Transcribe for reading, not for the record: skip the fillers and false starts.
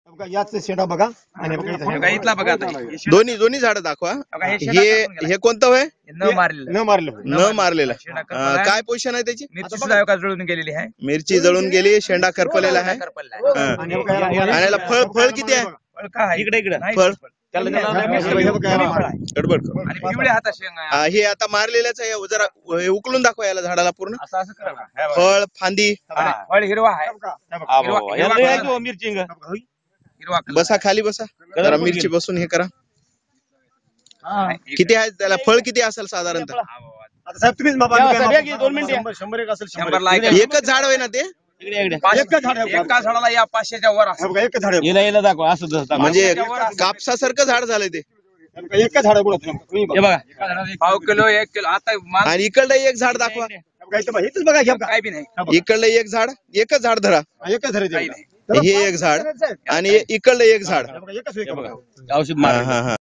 बघा याच शेंडा बघा आणि बघा इथं बघा इथला बघा आता हे शेंडा- दोन्ही झाडं दाखवा. बघा हे शेंडा हे कापून गेला. हे कोणतं होय? न मारलेलं न मारलं न मारलेलं. शेंडा करपलेला आहे. काय पोझिशन आहे त्याची? मिरची सुद्धा बघा जळून गेलेली आहे. मिरची जळून गेली, शेंडा करपलेला आहे. करपलेला आहे. हा. आणि बघा याला- आणि याला फळ किती आहे? फळ का आहे? इकडे नाही, फळ. कमी त्याला- आहे. त्याला- कमी त्याला- फळ आहे. गडबड करू. आणि पिवळे हातात शेंगा आहे. हे आता मारलेल्याच आहे. जरा हे उकलून दाखवा याला झाडाला पूर्ण. असं असं करा बघा. फळ फांदी. हा, फळ हिरवा आहे. मिरची हिरवा कलर. बसा खाली बसा. जरा मिरची बसून हे करा. हा. किती आहे त्याला? फळ किती असेल साधारणतः? हा, बाबा. आता साहेब तुम्हीच मापा. या, साहेब, या की, 2 मिनिटं. 100 एक असेल 100 एक. एकच झाड होय ना ते? एकच झाड आहे. एका झाडाला या 500च्या वर हे असं. बघा एकच झाड आहे. याला दाखवा असं दाखवा. म्हणजे कापसासारखं झाड झालंय ते. हे बघा, एकच झाड आहे पुढं. तुम्ही हे बघा. बघा पाव किलो 1 किलो आता माल आणि इकडलं एक झाड दाखवा. हे बघा, इथं बघा, इथंच बघा हे बघा. काय बी नाही. इकडलं एक झाड, एकच झाड धरा. हा, एकच झाड आहे काही ते. नाही. हे एक झाड आणि इकडलं एक झाड. हे बघा, एकच आहे. औषध हा मार हा हा.